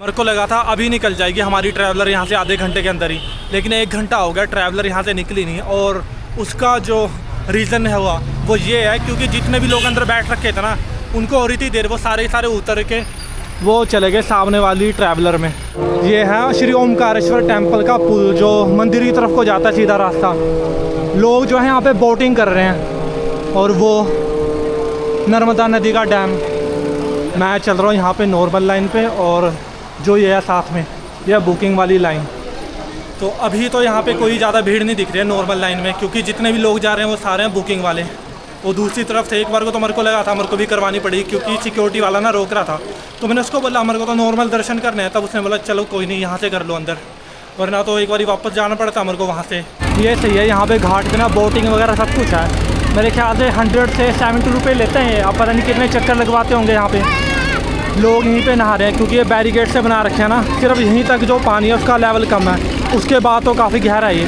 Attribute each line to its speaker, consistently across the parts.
Speaker 1: मेरे को लगा था अभी निकल जाएगी हमारी ट्रैवलर यहाँ से आधे घंटे के अंदर ही, लेकिन 1 घंटा हो गया ट्रैवलर यहाँ से निकली नहीं। और उसका जो रीज़न है वो ये है क्योंकि जितने भी लोग अंदर बैठ रखे थे ना, उनको हो रही थी देर, वो सारे उतर के वो चले गए सामने वाली ट्रैवलर में। ये है श्री ओमकारेश्वर टेम्पल का पुल जो मंदिर की तरफ को जाता है, सीधा रास्ता। लोग जो है यहाँ पे बोटिंग कर रहे हैं और वो नर्मदा नदी का डैम। मैं चल रहा हूँ यहाँ पे नॉर्मल लाइन पे, और जो ये है साथ में यह बुकिंग वाली लाइन। तो अभी तो यहाँ पे कोई ज़्यादा भीड़ नहीं दिख रही है नॉर्मल लाइन में, क्योंकि जितने भी लोग जा रहे हैं वो सारे हैं बुकिंग वाले। वो दूसरी तरफ से एक बार को तो मेरे को लगा था मेरे को भी करवानी पड़ी, क्योंकि सिक्योरिटी वाला ना रोक रहा था। तो मैंने उसको बोला मेरे को तो नॉर्मल दर्शन करने हैं, तब उसने बोला चलो कोई नहीं यहाँ से कर लो अंदर, वरना तो एक बार वापस जाना पड़ता मेरे को वहाँ से। ये सही है, यहाँ पे घाट पे ना बोटिंग वगैरह सब कुछ है। मेरे ख्याल से 100 से 70 रुपये लेते हैं। अब पता नहीं कितने चक्कर लगवाते होंगे यहाँ पे। लोग यहीं पे नहा रहे हैं क्योंकि ये बैरिकेड से बना रखे हैं ना, सिर्फ यहीं तक जो पानी है उसका लेवल कम है, उसके बाद तो काफ़ी गहरा है ये।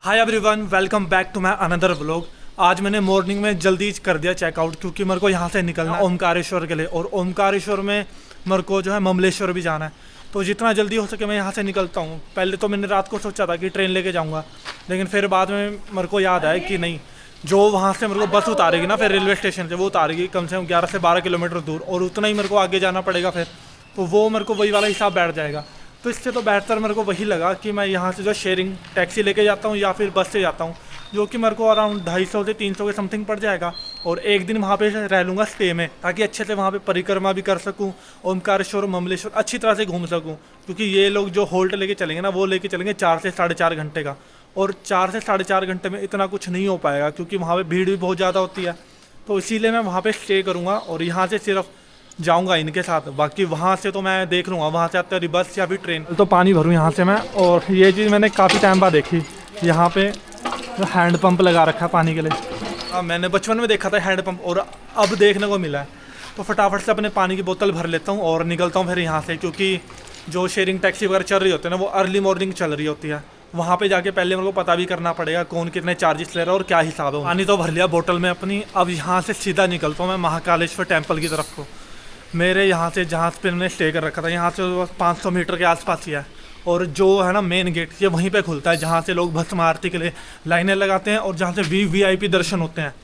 Speaker 1: Hi everyone, welcome back to my another vlog. आज मैंने मॉर्निंग में जल्दी कर दिया चेकआउट, क्योंकि मेरे को यहाँ से निकलना है ओमकारेश्वर के लिए, और ओमकारेश्वर में मेरे को जो है ममलेश्वर भी जाना है। तो जितना जल्दी हो सके मैं यहाँ से निकलता हूँ। पहले तो मैंने रात को सोचा था कि ट्रेन लेके जाऊँगा, लेकिन फिर बाद में मेरे को याद आया कि नहीं, जो वहाँ से मेरे को बस उतारेगी ना फिर रेलवे स्टेशन से, वो उतारेगी कम से कम 11 से 12 किलोमीटर दूर, और उतना ही मेरे को आगे जाना पड़ेगा फिर। तो वो मेरे को वही वाला हिसाब बैठ जाएगा। तो इससे तो बेहतर मेरे को वही लगा कि मैं यहाँ से जो शेयरिंग टैक्सी लेके जाता हूँ या फिर बस से जाता हूँ, जो कि मेरे को अराउंड 250 से 300 के समथिंग पड़ जाएगा। और एक दिन वहाँ पे रह लूँगा स्टे में, ताकि अच्छे से वहाँ पे परिक्रमा भी कर सकूँ, ओमकारेश्वर ममलेश्वर अच्छी तरह से घूम सकूँ। क्योंकि ये लोग जो होल्ट लेके चलेंगे ना, वो लेके चलेंगे 4 से 4.5 घंटे का, और 4 से 4.5 घंटे में इतना कुछ नहीं हो पाएगा, क्योंकि वहाँ पे भीड़ भी बहुत ज़्यादा होती है। तो इसीलिए मैं वहाँ पे स्टे करूँगा और यहाँ से सिर्फ जाऊँगा इनके साथ। बाकी वहाँ से तो मैं देख लूँगा, वहाँ से आते बस या फिर ट्रेन। तो पानी भरूँ यहाँ से मैं। और ये चीज़ मैंने काफ़ी टाइम बाद देखी, यहाँ पे हैंड पंप लगा रखा है पानी के लिए। मैंने बचपन में देखा था हैंड पंप, और अब देखने को मिला है। तो फटाफट से अपने पानी की बोतल भर लेता हूँ और निकलता हूँ फिर यहाँ से, क्योंकि जो शेयरिंग टैक्सी वगैरह चल रही होती है ना, वो अर्ली मॉर्निंग चल रही होती है। वहाँ पे जाके पहले मेरे को पता भी करना पड़ेगा कौन कितने चार्जेस ले रहा है और क्या हिसाब है। पानी तो भर लिया बोतल में अपनी। अब यहाँ से सीधा निकलता हूँ मैं महाकालेश्वर टेम्पल की तरफ को। मेरे यहाँ से जहाँ पे मैंने स्टे कर रखा था, यहाँ से 500 मीटर के आसपास ही है। और जो है ना मेन गेट, ये वहीं पे खुलता है, जहाँ से लोग भस्म आरती के लिए लाइनें लगाते हैं, और जहाँ से VIP दर्शन होते हैं,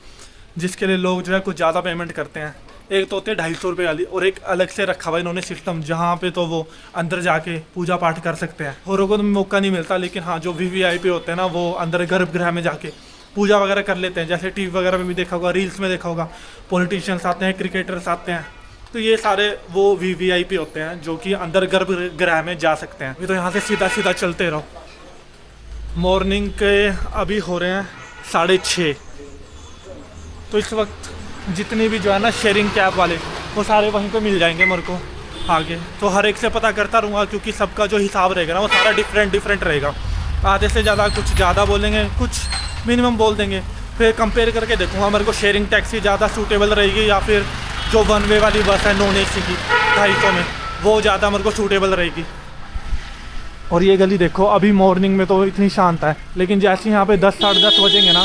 Speaker 1: जिसके लिए लोग जो है कुछ ज़्यादा पेमेंट करते हैं। एक तो होते हैं 250 रुपये वाली, और एक अलग से रखा हुआ इन्होंने सिस्टम, जहाँ पे तो वो अंदर जाके पूजा पाठ कर सकते हैं। औरों को तो मौका नहीं मिलता, लेकिन हाँ जो VIP होते हैं ना, वो अंदर गर्भगृह में जाके पूजा वगैरह कर लेते हैं। जैसे TV वगैरह में भी देखा होगा, रील्स में देखा होगा, पॉलिटिशियंस आते हैं, क्रिकेटर्स आते हैं। तो ये सारे वो VIP होते हैं जो कि अंदर गर्भगृह में जा सकते हैं। तो यहाँ से सीधा चलते रहो। मॉर्निंग के अभी हो रहे हैं 6:30। तो इस वक्त जितनी भी जो है ना शेयरिंग कैब वाले, वो सारे वहीं पे मिल जाएंगे मेरे को आगे। तो हर एक से पता करता रहूँगा, क्योंकि सबका जो हिसाब रहेगा ना, वो सारा डिफरेंट रहेगा। आधे से ज़्यादा कुछ ज़्यादा बोलेंगे, कुछ मिनिमम बोल देंगे। फिर कंपेयर करके देखूँगा मेरे को शेयरिंग टैक्सी ज़्यादा सूटेबल रहेगी, या फिर जो 1 वे वाली बस है नॉन AC की 250 में, वो ज़्यादा मेरे को सूटेबल रहेगी। और ये गली देखो, अभी मॉर्निंग में तो इतनी शांत है, लेकिन जैसे यहाँ पे 10 साढ़े 10 बजेंगे ना,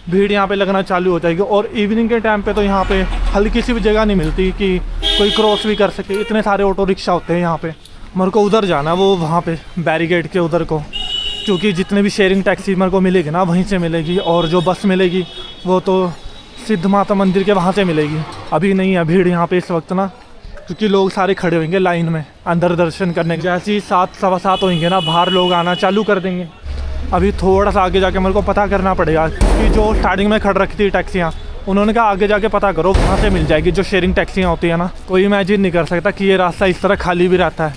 Speaker 1: भीड़ यहाँ पे लगना चालू हो जाएगी। और इवनिंग के टाइम पे तो यहाँ पे हल्की सी भी जगह नहीं मिलती कि कोई क्रॉस भी कर सके। इतने सारे ऑटो रिक्शा होते हैं यहाँ पे। मेरे को उधर जाना, वो वहाँ पे बैरिकेड के उधर को, क्योंकि जितने भी शेयरिंग टैक्सी मेरे को मिलेगी ना, वहीं से मिलेगी। और जो बस मिलेगी वो तो सिद्ध माता मंदिर के वहाँ से मिलेगी। अभी नहीं है भीड़ यहाँ पे इस वक्त ना, क्योंकि लोग सारे खड़े होंगे लाइन में अंदर दर्शन करने। जैसे ही 7 सवा 7 होंगे ना, बाहर लोग आना चालू कर देंगे। अभी थोड़ा सा आगे जाके मेरे को पता करना पड़ेगा, क्योंकि जो स्टार्टिंग में खड़ रखी थी टैक्सियाँ, उन्होंने कहा आगे जाके पता करो, वहाँ से मिल जाएगी जो शेयरिंग टैक्सियाँ होती है ना। कोई इमेजिन नहीं कर सकता कि ये रास्ता इस तरह खाली भी रहता है।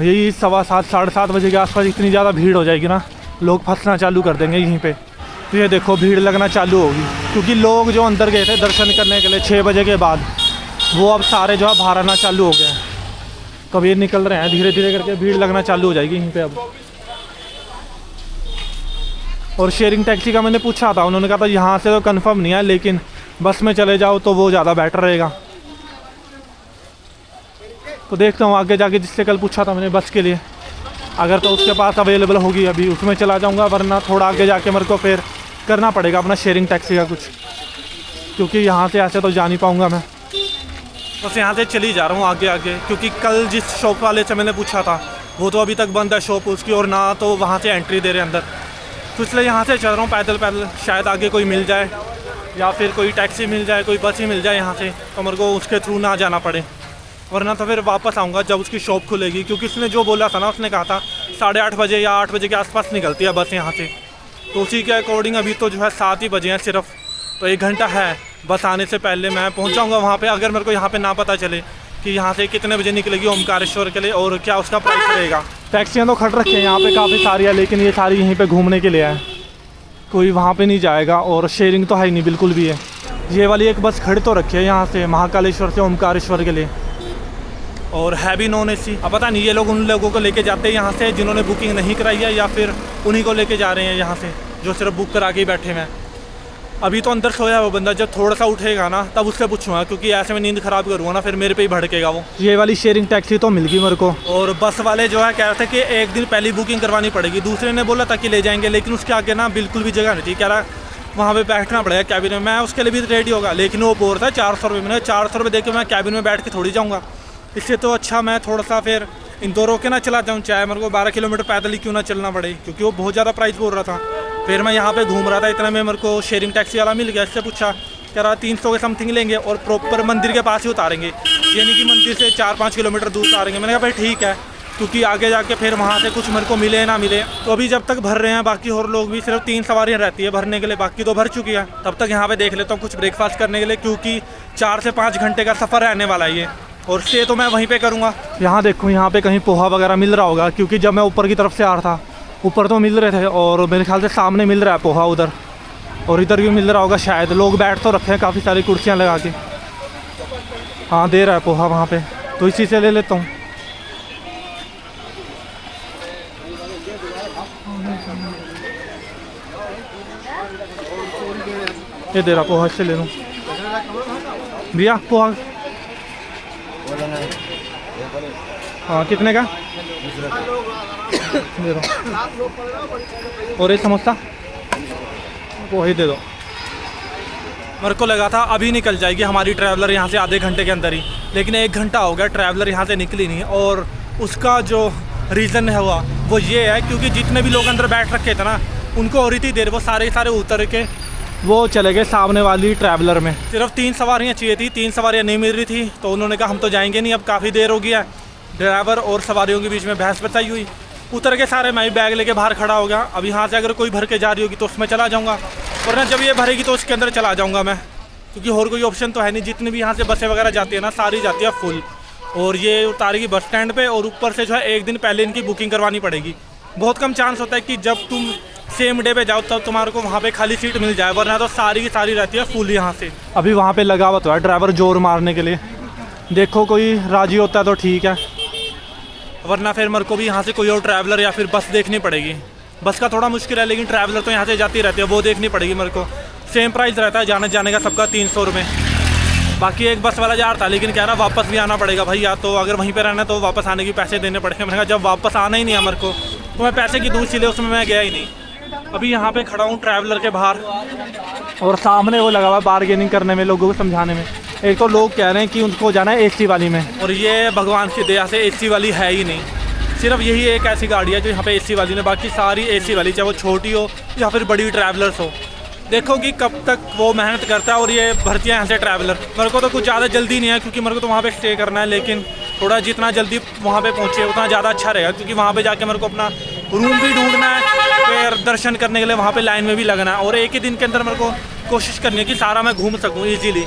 Speaker 1: यही 7:15 साढ़े 7 बजे के आसपास इतनी ज़्यादा भीड़ हो जाएगी ना, लोग फंसना चालू कर देंगे यहीं पर। तो ये देखो भीड़ लगना चालू होगी, क्योंकि लोग जो अंदर गए थे दर्शन करने के लिए 6 बजे के बाद, वो अब सारे जो है बाहर आना चालू हो गए हैं। तो अब ये निकल रहे हैं धीरे धीरे करके, भीड़ लगना चालू हो जाएगी यहीं पे अब। और शेयरिंग टैक्सी का मैंने पूछा था, उन्होंने कहा था यहाँ से तो कंफर्म नहीं है, लेकिन बस में चले जाओ तो वो ज़्यादा बेटर रहेगा। तो देखता हूँ आगे जाके, जिससे कल पूछा था मैंने बस के लिए, अगर तो उसके पास अवेलेबल होगी अभी उसमें चला जाऊँगा, वरना थोड़ा आगे जाके मेरे को फिर करना पड़ेगा अपना शेयरिंग टैक्सी का कुछ, क्योंकि यहाँ से ऐसे तो जा नहीं पाऊँगा मैं। बस यहाँ से चली जा रहा हूँ आगे आगे, क्योंकि कल जिस शॉप वाले से मैंने पूछा था वो तो अभी तक बंद है शॉप उसकी, और ना तो वहाँ से एंट्री दे रहे अंदर, तो इसलिए यहाँ से चल रहा हूँ पैदल पैदल। शायद आगे कोई मिल जाए या फिर कोई टैक्सी मिल जाए, कोई बस ही मिल जाए यहाँ से, तो मेरे को उसके थ्रू ना जाना पड़े, वरना तो फिर वापस आऊँगा जब उसकी शॉप खुलेगी। क्योंकि उसने जो बोला था ना, उसने कहा था 8:30 बजे या 8 बजे के आसपास निकलती है बस यहाँ से, तो उसी के अकॉर्डिंग अभी तो जो है 7 ही बजे हैं सिर्फ, तो 1 घंटा है। बस आने से पहले मैं पहुँच जाऊँगा वहाँ पे। अगर मेरे को यहाँ पे ना पता चले कि यहाँ से कितने बजे निकलेगी ओमकारेश्वर के लिए और क्या उसका प्राइस रहेगा। टैक्सियाँ तो खड़ रखी हैं यहाँ पे काफ़ी सारी है, लेकिन ये सारी यहीं पे घूमने के लिए है, कोई वहाँ पे नहीं जाएगा, और शेयरिंग तो है ही नहीं बिल्कुल भी है। ये वाली एक बस खड़ी तो रखी है यहाँ से महाकालेश्वर से ओमकारेश्वर के लिए, और है भी नॉन AC। अब पता नहीं ये लोग उन लोगों को लेके जाते हैं यहाँ से जिन्होंने बुकिंग नहीं कराई है, या फिर उन्हीं को लेके जा रहे हैं यहाँ से जो सिर्फ बुक करा के ही बैठे हैं। अभी तो अंदर सोया वो बंदा, जब थोड़ा सा उठेगा ना तब उससे पूछूंगा, क्योंकि ऐसे में नींद ख़राब करूँगा ना, फिर मेरे पे ही भड़केगा वो। ये वाली शेयरिंग टैक्सी तो मिल गई मेरे को, और बस वाले जो है कह रहे थे कि 1 दिन पहले बुकिंग करवानी पड़ेगी। दूसरे ने बोला था कि ले जाएंगे, लेकिन उसके आगे ना बिल्कुल भी जगह नहीं थी, कह रहा वहाँ पे बैठना पड़ेगा कैबिन में। मैं उसके लिए भी रेडी होगा, लेकिन वो बोल रहा है 400 रुपये। मैंने 400 रुपये दे के मैं कैबिन में बैठ के थोड़ी जाऊँगा, इससे तो अच्छा मैं थोड़ा सा फिर इंदौर होके ना चला जाऊँ, चाहे मेरे को 12 किलोमीटर पैदल ही क्यों ना चलना पड़े, क्योंकि वो बहुत ज़्यादा प्राइस बोल रहा था। फिर मैं यहाँ पे घूम रहा था, इतना में मेरे को शेयरिंग टैक्सी वाला मिल गया। इससे पूछा, कह रहा 300 के समथिंग लेंगे और प्रॉपर मंदिर के पास ही उतारेंगे, यानी कि मंदिर से 4-5 किलोमीटर दूर उतारेंगे। मैंने कहा भाई ठीक है, क्योंकि आगे जाके फिर वहाँ से कुछ मेरे को मिले ना मिले। तो अभी जब तक भर रहे हैं बाकी और लोग भी, सिर्फ 3 सवारियाँ रहती है भरने के लिए, बाकी तो भर चुकी है। तब तक यहाँ पे देख लेता हूँ कुछ ब्रेकफास्ट करने के लिए, क्योंकि 4 से 5 घंटे का सफ़र रहने वाला है ये, और स्टे तो मैं वहीं पे करूँगा। यहाँ देखो यहाँ पे कहीं पोहा वगैरह मिल रहा होगा, क्योंकि जब मैं ऊपर की तरफ से आ रहा था ऊपर तो मिल रहे थे, और मेरे ख्याल से सामने मिल रहा है पोहा उधर, और इधर भी मिल रहा होगा शायद। लोग बैठ तो रखे हैं काफ़ी सारी कुर्सियाँ लगा के। हाँ दे रहा है पोहा वहाँ पे, तो इसी से ले लेता हूँ। ये दे रहा पोहा, इससे ले लूँ भैया पोहा। हाँ कितने का दे दो, और एक समोसा पोहा ही दे दो। मेरे को लगा था अभी निकल जाएगी हमारी ट्रैवलर यहाँ से आधे घंटे के अंदर ही, लेकिन 1 घंटा हो गया ट्रैवलर यहाँ से निकली नहीं। और उसका जो रीज़न है हुआ वो ये है, क्योंकि जितने भी लोग अंदर बैठ रखे थे ना उनको हो रही थी देर, वो सारे उतर के वो चले गए सामने वाली ट्रैवलर में। सिर्फ 3 सवारियाँ चाहिए थी, 3 सवारियाँ नहीं मिल रही थी, तो उन्होंने कहा हम तो जाएंगे नहीं, अब काफ़ी देर हो गया। ड्राइवर और सवारियों के बीच में बहस बताई हुई, उतर के सारे मैं बैग लेके बाहर खड़ा हो गया। अब यहाँ से अगर कोई भर के जा रही होगी तो उसमें चला जाऊँगा, वरना जब ये भरेगी तो उसके अंदर चला जाऊँगा मैं, क्योंकि और कोई ऑप्शन तो है नहीं। जितनी भी यहाँ से बसें वगैरह जाती है ना सारी जाती है फुल, और ये उतारेगी बस स्टैंड पे, और ऊपर से जो है 1 दिन पहले इनकी बुकिंग करवानी पड़ेगी। बहुत कम चांस होता है कि जब तुम सेम डे पे जाओ तब तुम्हारे को वहाँ पे खाली सीट मिल जाए, वरना तो सारी की सारी रहती है फुल यहाँ से। अभी वहाँ पे लगा हुआ तो है ड्राइवर जोर मारने के लिए, देखो कोई राजी होता है तो ठीक है, वरना फिर मेरे को भी यहाँ से कोई और ट्रैवलर या फिर बस देखनी पड़ेगी। बस का थोड़ा मुश्किल है, लेकिन ट्रैवलर तो यहाँ से जाती रहती है, वो देखनी पड़ेगी मेरे को। सेम प्राइस रहता है जाने का सबका 300 रुपये। बाकी एक बस वाला जा रहा था, लेकिन कह रहा वापस भी आना पड़ेगा भाई, या तो अगर वहीं पे रहना तो वापस आने के पैसे देने पड़ेंगे। मैंने कहा जब वापस आना ही नहीं है मेरे को तो मैं पैसे की दूर चले, उसमें मैं गया ही नहीं। अभी यहाँ पे खड़ा हूँ ट्रैवलर के बाहर, और सामने वो लगा हुआ बार्गेनिंग करने में, लोगों को समझाने में। एक तो लोग कह रहे हैं कि उनको जाना है AC वाली में, और ये भगवान की दया से AC वाली है ही नहीं। सिर्फ यही एक ऐसी गाड़ी है जो यहाँ पे AC वाली ने, बाकी सारी AC वाली, चाहे वो छोटी हो या फिर बड़ी ट्रैवलर्स हो। देखो कि कब तक वो मेहनत करता है और ये भर्ती है यहाँ से ट्रैवलर। मेरे को तो कुछ ज़्यादा जल्दी नहीं है, क्योंकि मेरे को तो वहाँ पे स्टे करना है, लेकिन थोड़ा जितना जल्दी वहाँ पे पहुँचे उतना ज़्यादा अच्छा रहेगा, क्योंकि वहाँ पे जाके मेरे को अपना रूम भी ढूंढना है, फिर दर्शन करने के लिए वहाँ पे लाइन में भी लगना है, और एक ही दिन के अंदर मेरे को कोशिश करनी है कि सारा मैं घूम सकूँ ईजीली।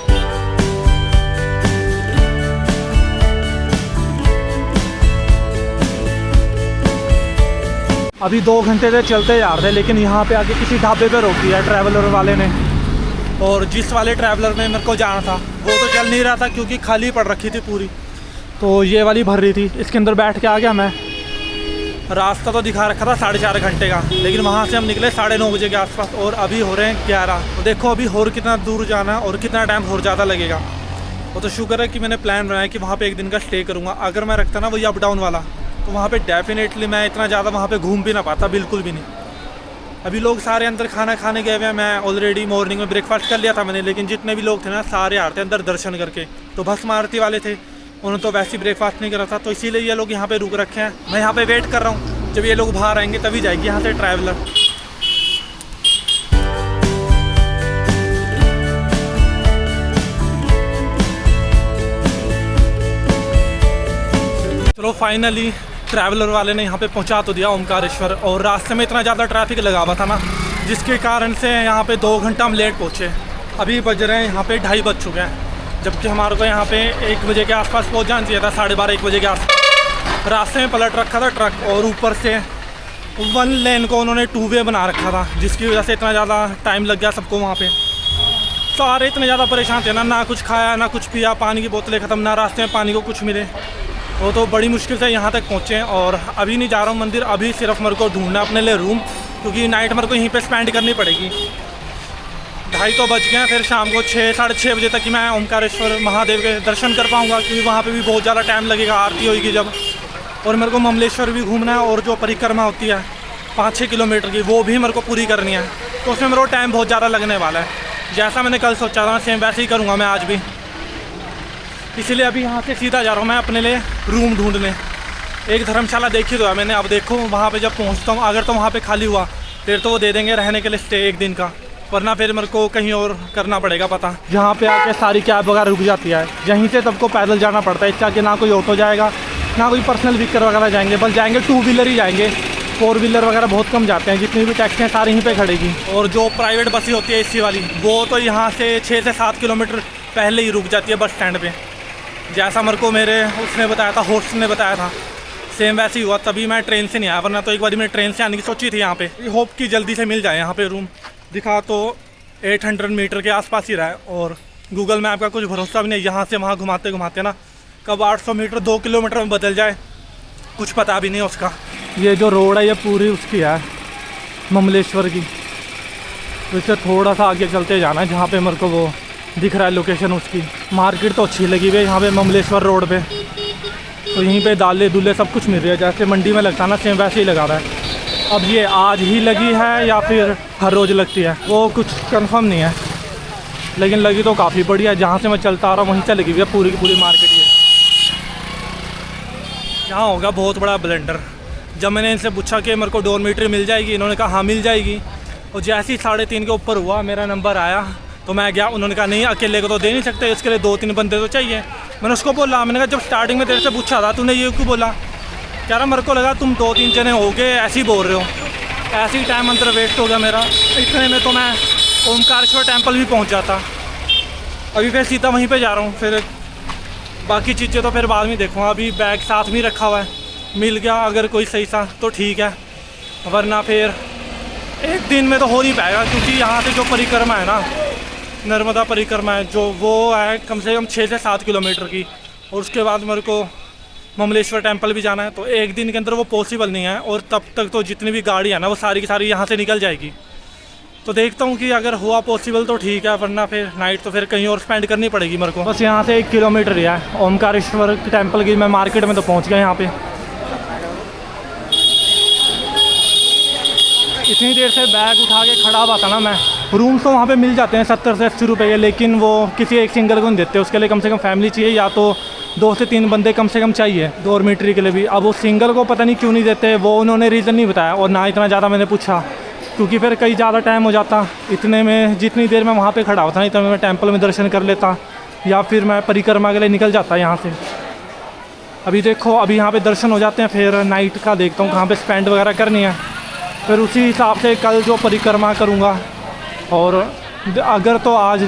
Speaker 1: अभी 2 घंटे से चलते जा रहे थे, लेकिन यहाँ पे आके किसी ढाबे पे रोक दिया ट्रैवलर वाले ने, और जिस वाले ट्रैवलर में मेरे को जाना था वो तो चल नहीं रहा था, क्योंकि खाली पड़ रखी थी पूरी, तो ये वाली भर रही थी। इसके अंदर बैठ के आ गया मैं। रास्ता तो दिखा रखा था 4.5 घंटे का, लेकिन वहाँ से हम निकले 9:30 बजे के आसपास, और अभी हो रहे हैं 11। तो देखो अभी और कितना दूर जाना है और कितना टाइम और ज़्यादा लगेगा। वो तो शुक्र है कि मैंने प्लान बनाया कि वहाँ पे 1 दिन का स्टे करूँगा। अगर मैं रखता ना वही अप डाउन वाला, तो वहाँ पे डेफिनेटली मैं इतना ज़्यादा वहाँ पे घूम भी ना पाता, बिल्कुल भी नहीं। अभी लोग सारे अंदर खाना खाने गए हुए हैं। मैं ऑलरेडी मॉर्निंग में ब्रेकफास्ट कर लिया था मैंने, लेकिन जितने भी लोग थे ना सारे आ रहे थे अंदर दर्शन करके। तो भस्म आरती वाले थे, उन्होंने तो वैसे ही ब्रेकफास्ट नहीं करा था, तो इसीलिए ये लोग यहाँ पे रुक रखे हैं। मैं यहाँ पे वेट कर रहा हूँ, जब ये लोग बाहर आएंगे तभी जाएगी यहाँ से ट्रैवलर। चलो फाइनली ट्रैवलर वाले ने यहाँ पे पहुँचा तो दिया ओमकारेश्वर, और रास्ते में इतना ज़्यादा ट्रैफिक लगा हुआ था ना, जिसके कारण से यहाँ पे 2 घंटा हम लेट पहुँचे। अभी बज रहे हैं यहाँ पे 2:30 बज चुके हैं, जबकि हमारे को यहाँ पे 1 बजे के आसपास पहुँच जाना चाहिए था, 12:30-1 बजे के आसपास। रास्ते में पलट रखा था ट्रक, और ऊपर से 1 लेन को उन्होंने 2 वे बना रखा था, जिसकी वजह से इतना ज़्यादा टाइम लग गया सबको वहाँ पर। सारे इतने ज़्यादा परेशान थे ना कुछ खाया ना कुछ पिया, पानी की बोतलें ख़त्म, ना रास्ते में पानी को कुछ मिले। वो तो बड़ी मुश्किल से यहाँ तक पहुँचे हैं। और अभी नहीं जा रहा हूँ मंदिर, अभी सिर्फ मेरे को ढूंढना अपने लिए रूम, क्योंकि नाइट मेरे को यहीं पे स्पेंड करनी पड़ेगी। 2:30 तो बज गए हैं, फिर शाम को 6-6:30 बजे तक ही मैं ओमकारेश्वर महादेव के दर्शन कर पाऊँगा, क्योंकि वहाँ पे भी बहुत ज़्यादा टाइम लगेगा, आरती होगी जब। और मेरे को ममलेश्वर भी घूमना है, और जो परिक्रमा होती है 5-6 किलोमीटर की, वो भी मेरे को पूरी करनी है। तो उसमें मेरे को टाइम बहुत ज़्यादा लगने वाला है। जैसा मैंने कल सोचा था सेम वैसे ही करूँगा मैं आज भी, इसीलिए अभी यहाँ से सीधा जा रहा हूँ मैं अपने लिए रूम ढूंढने। एक धर्मशाला देखी तो है मैंने, अब देखो वहाँ पे जब पहुँचता हूँ, अगर तो वहाँ पे खाली हुआ फिर तो वो दे देंगे रहने के लिए स्टे 1 दिन का, वरना फिर मेरे को कहीं और करना पड़ेगा पता। जहाँ पे आके सारी कैब वगैरह रुक जाती है, यहीं से सबको पैदल जाना पड़ता है। इससे आगे ना कोई ऑटो जाएगा ना कोई पर्सनल व्हीकल वगैरह जाएंगे, बस जाएंगे 2 व्हीलर ही जाएंगे। 4 व्हीलर वगैरह बहुत कम जाते हैं, जितनी भी टैक्सी हैं सारी यहीं पे खड़ेगी। और जो प्राइवेट बसें होती है एसी वाली, वो तो यहाँ से 6 से 7 किलोमीटर पहले ही रुक जाती है बस स्टैंड पे। जैसा मेरे को मेरे उसने बताया था, होस्ट ने बताया था, सेम वैसे ही हुआ। तभी मैं ट्रेन से नहीं आया, वरना तो एक बार मैं ट्रेन से आने की सोची थी यहाँ पे। होप कि जल्दी से मिल जाए यहाँ पे रूम। दिखा तो 800 मीटर के आसपास ही रहा है, और गूगल मैप का कुछ भरोसा भी नहीं, यहाँ से वहाँ घुमाते घुमाते ना कब 800 मीटर 2 किलोमीटर में बदल जाए कुछ पता भी नहीं उसका। ये जो रोड है ये पूरी उसकी है ममलेश्वर की, तो इससे थोड़ा सा आगे चलते जाना है, जहाँ पे मेरे को वो दिख रहा है लोकेशन उसकी। मार्केट तो अच्छी लगी हुई है यहाँ पे ममलेश्वर रोड पे, तो यहीं पे दालें दूल्हे सब कुछ मिल रही है, जैसे मंडी में लगता है ना सेम वैसे ही लगा रहा है। अब ये आज ही लगी है या फिर हर रोज़ लगती है वो कुछ कंफर्म नहीं है, लेकिन लगी तो काफ़ी बढ़िया है। जहाँ से मैं चलता आ रहा हूँ वहीं से लगी हुई है पूरी की पूरी मार्केट। ये यहाँ होगा बहुत बड़ा ब्लेंडर। जब मैंने इनसे पूछा कि मेरे को डॉर्मेट्री मिल जाएगी, इन्होंने कहा हाँ मिल जाएगी। और जैसे ही 3:30 के ऊपर हुआ मेरा नंबर आया तो मैं गया, उन्होंने कहा नहीं अकेले को तो दे नहीं सकते, इसके लिए 2-3 बंदे तो चाहिए। मैंने उसको बोला, मैंने कहा जब स्टार्टिंग में तेरे से पूछा था तूने ये क्यों बोला? कह रहा मेरे को लगा तुम 2-3 जने हो गए ऐसे ही बोल रहे हो। ऐसे ही टाइम अंदर वेस्ट हो गया मेरा, इतने में तो मैं ओमकारेश्वर टेम्पल भी पहुंच जाता। अभी फिर सीधा वहीं पे जा रहा हूँ, फिर बाकी चीज़ें तो फिर बाद में देखूँगा। अभी बैग साथ में रखा हुआ है, मिल गया अगर कोई सही सा तो ठीक है, वरना फिर 1 दिन में तो हो नहीं पाएगा। क्योंकि यहाँ से जो परिक्रमा है ना, नर्मदा परिक्रमा है जो, वो है कम से कम 6 से 7 किलोमीटर की, और उसके बाद मेरे को ममलेश्वर टेम्पल भी जाना है। तो 1 दिन के अंदर वो पॉसिबल नहीं है, और तब तक तो जितनी भी गाड़ी है ना वो सारी की सारी यहाँ से निकल जाएगी। तो देखता हूँ कि अगर हुआ पॉसिबल तो ठीक है, वरना फिर नाइट तो फिर कहीं और स्पेंड करनी पड़ेगी मेरे को। बस यहाँ से 1 किलोमीटर ही है ओमकारेश्वर टेम्पल की। मैं मार्केट में तो पहुँच गया यहाँ पे। इतनी देर से बैग उठा के खड़ा हुआ था ना मैं। रूम्स तो वहाँ पे मिल जाते हैं 70 से 80 रुपये के, लेकिन वो किसी एक सिंगल को नहीं देते, उसके लिए कम से कम फैमिली चाहिए, या तो 2 से 3 बंदे कम से कम चाहिए डॉर्मेट्री के लिए भी। अब वो सिंगल को पता नहीं क्यों नहीं देते, वो उन्होंने रीज़न नहीं बताया, और ना इतना ज़्यादा मैंने पूछा, क्योंकि फिर कई ज़्यादा टाइम हो जाता। इतने में जितनी देर मैं वहाँ पर खड़ा होता नहीं, तो मैं टेम्पल में दर्शन कर लेता, या फिर मैं परिक्रमा के लिए निकल जाता यहाँ से। अभी देखो अभी यहाँ पर दर्शन हो जाते हैं, फिर नाइट का देखता हूँ कहाँ पर स्पेंड वगैरह करनी है, फिर उसी हिसाब से कल जो परिक्रमा करूँगा। और अगर तो आज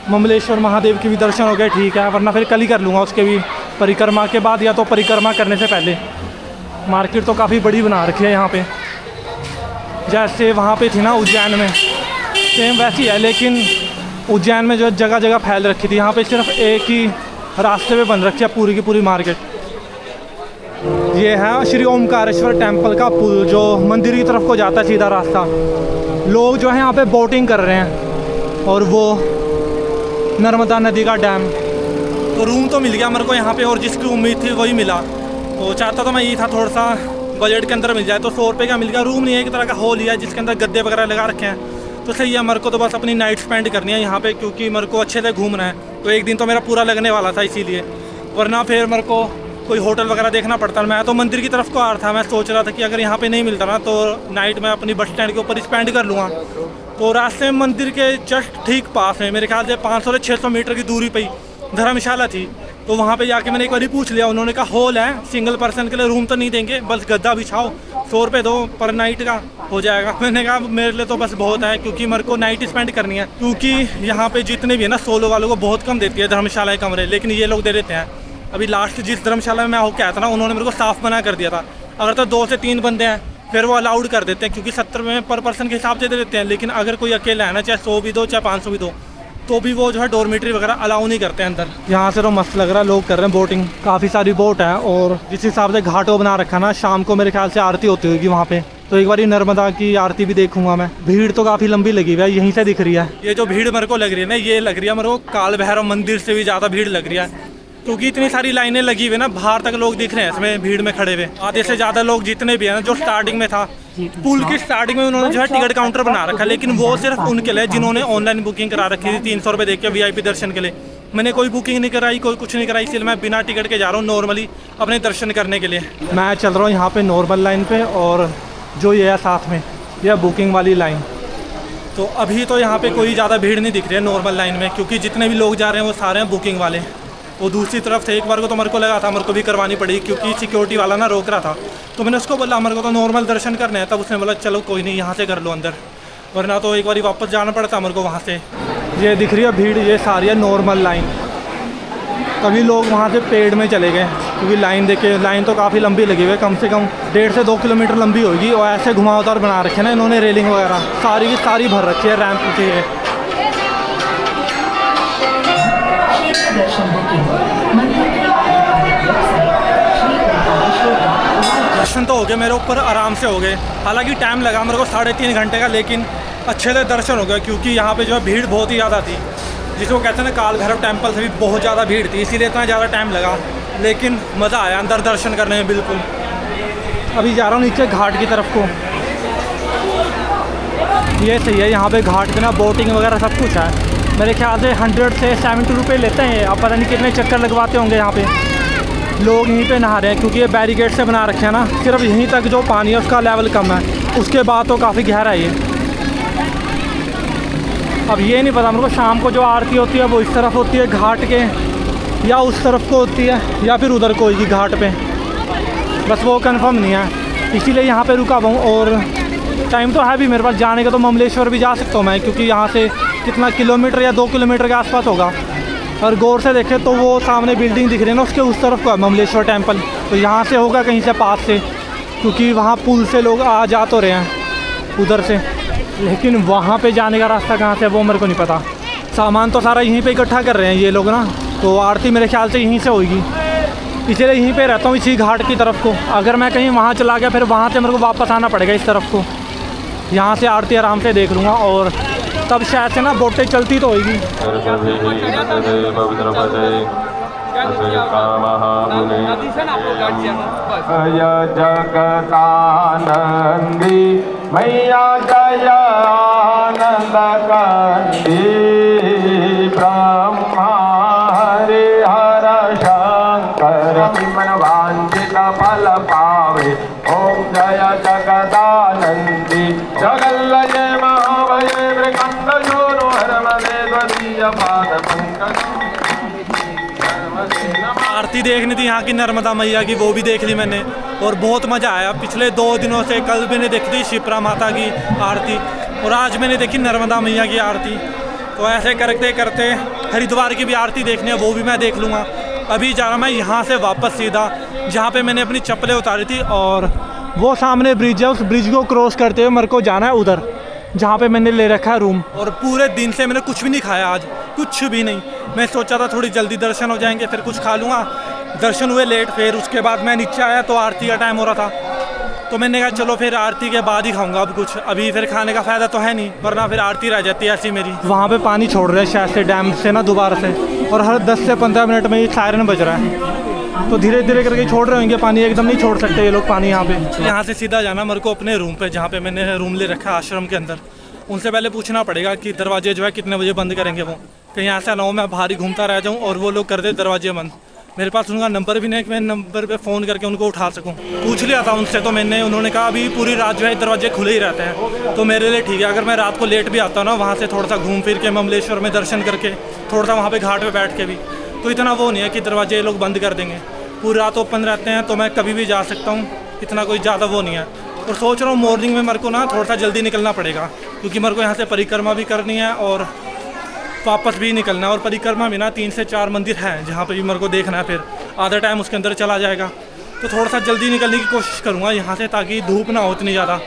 Speaker 1: ममलेश्वर महादेव के भी दर्शन हो गए ठीक है, वरना फिर कल ही कर लूँगा उसके भी, परिक्रमा के बाद या तो परिक्रमा करने से पहले। मार्केट तो काफ़ी बड़ी बना रखी है यहाँ पे, जैसे वहाँ पे थी ना उज्जैन में, सेम वैसी है, लेकिन उज्जैन में जो जगह जगह फैल रखी थी, यहाँ पे सिर्फ एक ही रास्ते पे बन रखी है पूरी की पूरी मार्केट। ये है श्री ओमकारेश्वर टेम्पल का पुल, जो मंदिर की तरफ को जाता है सीधा रास्ता। लोग जो है यहाँ पे बोटिंग कर रहे हैं, और वो नर्मदा नदी का डैम। तो रूम तो मिल गया मेरे को यहाँ पे, और जिसकी उम्मीद थी वही मिला। तो चाहता तो मैं यही था थोड़ा सा बजट के अंदर मिल जाए तो 100 रुपये का मिल गया। रूम नहीं है, एक तरह का हॉल लिया है जिसके अंदर गद्दे वगैरह लगा रखे हैं। तो सही है, मेरे को तो बस अपनी नाइट स्पेंड करनी है यहाँ पे, क्योंकि मेरे को अच्छे से घूमना है। तो एक दिन तो मेरा पूरा लगने वाला था इसीलिए, वरना फिर मेरे को कोई होटल वगैरह देखना पड़ता। मैं तो मंदिर की तरफ को आ रहा था। मैं सोच रहा था कि अगर यहाँ पे नहीं मिलता ना तो नाइट में अपनी बस स्टैंड के ऊपर स्पेंड कर लूँगा। तो रास्ते में मंदिर के जस्ट ठीक पास में मेरे ख्याल से 500 से 600 मीटर की दूरी पे ही धर्मशाला थी। तो वहाँ पे जाके मैंने एक बार पूछ लिया, उन्होंने कहा हॉल है, सिंगल पर्सन के लिए रूम तो नहीं देंगे, बस गद्दा बिछाओ, 100 रुपये दो पर नाइट का हो जाएगा। मैंने कहा मेरे लिए तो बस बहुत है, क्योंकि मेरे को नाइट स्पेंड करनी है। क्योंकि यहाँ पे जितने भी है ना सोलो वालों को बहुत कम देती है धर्मशाला के कमरे, लेकिन ये लोग दे देते हैं। अभी लास्ट जिस धर्मशाला में मैं होकर आया था ना, उन्होंने मेरे को साफ मना कर दिया था। अगर तो 2 से 3 बंदे हैं फिर वो अलाउड कर देते हैं, क्योंकि 70 में पर पर्सन के हिसाब से दे देते हैं। लेकिन अगर कोई अकेला है ना, चाहे 100 भी दो चाहे 500 भी दो, तो भी वो जो है डॉर्मेट्री वगैरह अलाउ नहीं करते हैं अंदर। यहाँ से तो मस्त लग रहा है, लोग कर रहे हैं बोटिंग, काफ़ी सारी बोट है। और जिस हिसाब से घाटों बना रखा है ना, शाम को मेरे ख्याल से आरती होती होगी वहाँ पे। तो एक बार नर्मदा की आरती भी देखूंगा मैं। भीड़ तो काफ़ी लंबी लगी हुई है, यहीं से दिख रही है। ये जो भीड़ मेरे को लग रही है ना, ये लग रही है मेरे को काल भैरव मंदिर से भी ज़्यादा भीड़ लग रही है, क्योंकि इतनी सारी लाइनें लगी हुई ना, बाहर तक लोग दिख रहे हैं इसमें भीड़ में खड़े हुए। आधे से ज़्यादा लोग जितने भी हैं ना, जो स्टार्टिंग में था पुल की स्टार्टिंग में उन्होंने जो है टिकट काउंटर बना रखा, लेकिन वो सिर्फ उनके लिए जिन्होंने ऑनलाइन बुकिंग करा रखी थी 300 रुपये देकर VIP दर्शन के लिए। मैंने कोई बुकिंग नहीं कराई, कोई कुछ नहीं कराई, इसलिए मैं बिना टिकट के जा रहा हूँ नॉर्मली अपने दर्शन करने के लिए। मैं चल रहा हूँ यहाँ पे नॉर्मल लाइन पे, और जो ये है साथ में यह बुकिंग वाली लाइन। तो अभी तो यहाँ पे कोई ज़्यादा भीड़ नहीं दिख रही है नॉर्मल लाइन में, क्योंकि जितने भी लोग जा रहे हैं वो सारे हैं बुकिंग वाले। वो दूसरी तरफ से एक बार को तो मेरे को लगा था मेरे को भी करवानी पड़ी, क्योंकि सिक्योरिटी वाला ना रोक रहा था। तो मैंने उसको बोला मेरे को तो नॉर्मल दर्शन करने हैं, तब उसने बोला चलो कोई नहीं, यहाँ से कर लो अंदर, वरना तो एक बार वापस जाना पड़ता मेरे को वहाँ से। ये दिख रही है भीड़, ये सारी है नॉर्मल लाइन। तभी लोग वहाँ से पेड़ में चले गए, क्योंकि लाइन देखे, लाइन तो काफ़ी लंबी लगी हुई है, कम से कम 1.5 से 2 किलोमीटर लंबी होगी। और ऐसे घुमावदार बना रखे ना इन्होंने, रेलिंग वगैरह सारी की सारी भर रखी है, रैंप चाहिए। दर्शन तो हो गए मेरे ऊपर, आराम से हो गए। हालांकि टाइम लगा मेरे को 3.5 घंटे का, लेकिन अच्छे से दर्शन हो गए, क्योंकि यहाँ पे जो है भीड़ बहुत ही ज़्यादा थी। जिसको कहते हैं ना काल भैरव टेम्पल से भी बहुत ज़्यादा भीड़ थी, इसीलिए इतना ज़्यादा टाइम लगा, लेकिन मज़ा आया अंदर दर्शन करने में बिल्कुल। अभी जा रहा हूँ नीचे घाट की तरफ को। ये सही है, यहाँ पे घाट पे ना बोटिंग वगैरह सब कुछ है। मेरे ख्याल से 100 से 70 रुपये लेते हैं। अब पता नहीं कितने चक्कर लगवाते होंगे यहाँ पे। लोग यहीं पे नहा रहे हैं, क्योंकि ये बैरिकेड से बना रखे हैं ना, सिर्फ यहीं तक जो पानी है उसका लेवल कम है, उसके बाद तो काफ़ी गहरा है ये। अब ये नहीं पता मेरे को शाम को जो आरती होती है वो इस तरफ होती है घाट के, या उस तरफ को होती है, या फिर उधर को होगी घाट पे, बस वो कंफर्म नहीं है। इसीलिए यहाँ पे रुका हुआ हूँ। और टाइम तो है भी मेरे पास जाने का, तो ममलेश्वर भी जा सकता हूँ मैं, क्योंकि यहाँ से कितना किलोमीटर या 2 किलोमीटर के आसपास होगा। और गौर से देखें तो वो सामने बिल्डिंग दिख रही है ना, उसके उस तरफ का ममलेश्वर टेम्पल, तो यहाँ से होगा कहीं से पास से, क्योंकि वहाँ पुल से लोग आ जा तो रहे हैं उधर से, लेकिन वहाँ पे जाने का रास्ता कहाँ से वो मेरे को नहीं पता। सामान तो सारा यहीं पे इकट्ठा कर रहे हैं ये लोग ना, तो आरती मेरे ख्याल से यहीं से होगी, इसलिए यहीं पे रहता हूँ इसी घाट की तरफ को। अगर मैं कहीं वहाँ चला गया फिर वहाँ से मेरे को वापस आना पड़ेगा इस तरफ को। यहाँ से आरती आराम से देख लूँगा, और तब शायद से ना बोटें चलती तो होगी।
Speaker 2: जगदानंदी मैया जयानंद कंदी ब्रह्मा हरिहर शंकर मन वांछित फल पावे। ओम जय जगदानंदी जगल्लय महाभय मृगंड शोरो हरमदे द्वितीय पाद पंकज।
Speaker 1: आरती देखनी थी यहाँ की नर्मदा मैया की, वो भी देख ली मैंने, और बहुत मज़ा आया। पिछले 2 दिनों से कल मैंने देखी थी शिप्रा माता की आरती, और आज मैंने देखी नर्मदा मैया की आरती। तो ऐसे करते करते हरिद्वार की भी आरती देखनी है, वो भी मैं देख लूँगा। अभी जा रहा मैं यहाँ से वापस सीधा जहाँ पे मैंने अपनी चप्पलें उतारी थी, और वो सामने ब्रिज है, उस ब्रिज को क्रॉस करते हुए मेरे को जाना है उधर जहाँ पे मैंने ले रखा है रूम। और पूरे दिन से मैंने कुछ भी नहीं खाया आज, कुछ भी नहीं। मैं सोचा था थोड़ी जल्दी दर्शन हो जाएंगे फिर कुछ खा लूँगा, दर्शन हुए लेट। फिर उसके बाद मैं नीचे आया तो आरती का टाइम हो रहा था, तो मैंने कहा चलो फिर आरती के बाद ही खाऊंगा अब कुछ, अभी फिर खाने का फ़ायदा तो है नहीं, वरना फिर आरती रह जाती है ऐसी मेरी। वहाँ पे पानी छोड़ रहे हैं शायद से डैम से ना दोबारा से, और हर 10 से 15 मिनट में ये सायरन बज रहा है। तो धीरे धीरे करके छोड़ रहे होंगे पानी, एकदम नहीं छोड़ सकते ये लोग पानी यहाँ पे। यहाँ से सीधा जाना मेरे को अपने रूम पे, जहाँ पे मैंने रूम ले रखा है आश्रम के अंदर। उनसे पहले पूछना पड़ेगा कि दरवाजे जो है कितने बजे बंद करेंगे वो, कहीं ऐसा ना हो मैं बाहर ही घूमता रह जाऊँ और वो लोग कर दे दरवाजे बंद। मेरे पास उनका नंबर भी नहीं कि मैं नंबर पे फ़ोन करके उनको उठा सकूं। पूछ लिया था उनसे, तो उन्होंने कहा अभी पूरी रात जो है दरवाजे खुले ही रहते हैं, तो मेरे लिए ठीक है। अगर मैं रात को लेट भी आता हूँ ना, वहाँ से थोड़ा सा घूम फिर के ममलेश्वर में दर्शन करके, थोड़ा सा वहाँ पे घाट पे बैठ के भी, तो इतना वो नहीं है कि दरवाजे ये लोग बंद कर देंगे। पूरी रात ओपन रहते हैं, तो मैं कभी भी जा सकता हूँ, इतना कोई ज़्यादा वो नहीं है। और सोच रहा हूँ मॉर्निंग में मेरे को ना थोड़ा सा जल्दी निकलना पड़ेगा, क्योंकि मेरे को यहाँ से परिक्रमा भी करनी है और वापस भी निकलना है। और परिक्रमा में ना 3 से 4 मंदिर हैं जहाँ पर भी मेरे को देखना है, फिर आधा टाइम उसके अंदर चला जाएगा। तो थोड़ा सा जल्दी निकलने की कोशिश करूँगा यहाँ से, ताकि धूप ना हो इतनी ज़्यादा,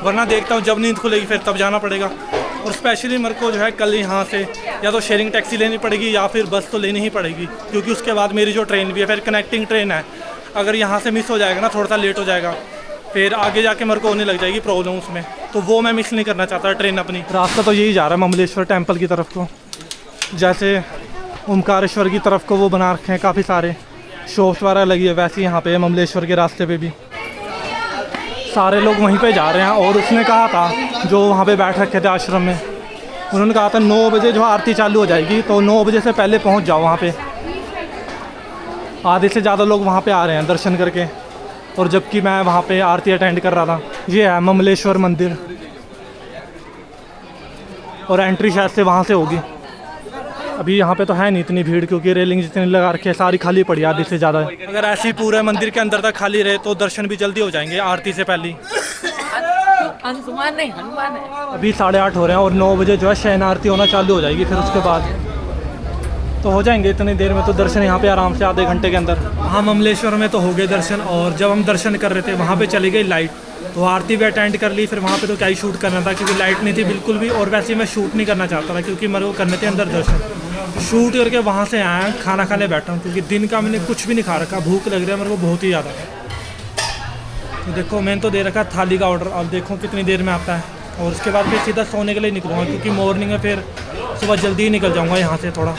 Speaker 1: वरना देखता हूँ जब नींद खुलेगी फिर तब जाना पड़ेगा। और स्पेशली मेरे को जो है कल यहाँ से या तो शेयरिंग टैक्सी लेनी पड़ेगी या फिर बस तो लेनी ही पड़ेगी, क्योंकि उसके बाद मेरी जो ट्रेन भी है फिर कनेक्टिंग ट्रेन है। अगर यहाँ से मिस हो जाएगा ना, थोड़ा सा लेट हो जाएगा, फिर आगे जाके मेरे को होने लग जाएगी प्रॉब्लम उसमें, तो वो मैं मिस नहीं करना चाहता ट्रेन अपनी। रास्ता तो यही जा रहा है ममलेश्वर टेम्पल की तरफ को, जैसे ओमकारेश्वर की तरफ को वो बना रखे हैं काफ़ी सारे शॉप्स वगैरह लगी है, वैसे यहाँ पे ममलेश्वर के रास्ते पे भी सारे लोग वहीं पे जा रहे हैं। और उसने कहा था जो वहाँ पे बैठ रखे थे आश्रम में, उन्होंने कहा था 9 बजे जो आरती चालू हो जाएगी, तो 9 बजे से पहले पहुँच जाओ वहाँ पे। आधे से ज़्यादा लोग वहाँ पे आ रहे हैं दर्शन करके, और जबकि मैं वहाँ पे आरती अटेंड कर रहा था। ये है ममलेश्वर मंदिर, और एंट्री शायद से वहाँ से होगी। अभी यहाँ पे तो है नहीं इतनी भीड़, क्योंकि रेलिंग जितनी लगा रखी है सारी खाली पड़ी है, आधी से ज़्यादा। अगर ऐसे ही पूरे मंदिर के अंदर तक खाली रहे तो दर्शन भी जल्दी हो जाएंगे आरती से पहले।
Speaker 3: हनुमान नहीं, हनुमान है।
Speaker 1: अभी 8:30 हो रहे हैं और 9 बजे जो है शयन आरती होना चालू हो जाएगी, फिर उसके बाद तो हो जाएंगे इतनी देर में तो दर्शन यहाँ पे आराम से आधे घंटे के अंदर। हाँ, ममलेश्वर में तो हो गए दर्शन, और जब हम दर्शन कर रहे थे वहाँ पे चली गई लाइट, तो आरती भी अटेंड कर ली। फिर वहाँ पे तो क्या ही शूट करना था, क्योंकि लाइट नहीं थी बिल्कुल भी, और वैसे ही मैं शूट नहीं करना चाहता था, क्योंकि मेरे को करने थे अंदर दर्शन। शूट करके वहाँ से आया, खाना खाने बैठा हूँ, क्योंकि दिन का मैंने कुछ भी नहीं खा रखा, भूख लग रहा है मेरे को बहुत ही ज़्यादा। तो देखो मैंने तो दे रखा थाली का ऑर्डर, अब देखो कितनी देर में आता है। और उसके बाद फिर सीधा सोने के लिए निकलूँगा, क्योंकि मॉर्निंग में फिर सुबह जल्दी ही निकल जाऊँगा यहाँ से। थोड़ा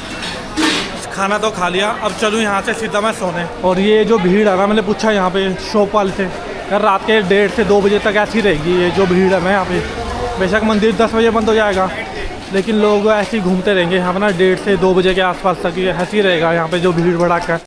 Speaker 1: खाना तो खा लिया, अब चलूँ यहाँ से सीधा मैं सोने। और ये जो भीड़ है ना, मैंने पूछा यहाँ पे शॉप वाले से, यार रात के 1:30 से 2 बजे तक ऐसी रहेगी ये जो भीड़ है ना यहाँ पे। बेशक मंदिर 10 बजे बंद हो जाएगा, लेकिन लोग ऐसे ही घूमते रहेंगे यहाँ पर ना 1:30 से 2 बजे के आसपास तक, ऐसे ही रहेगा यहाँ पे जो भीड़ भड़ाका है।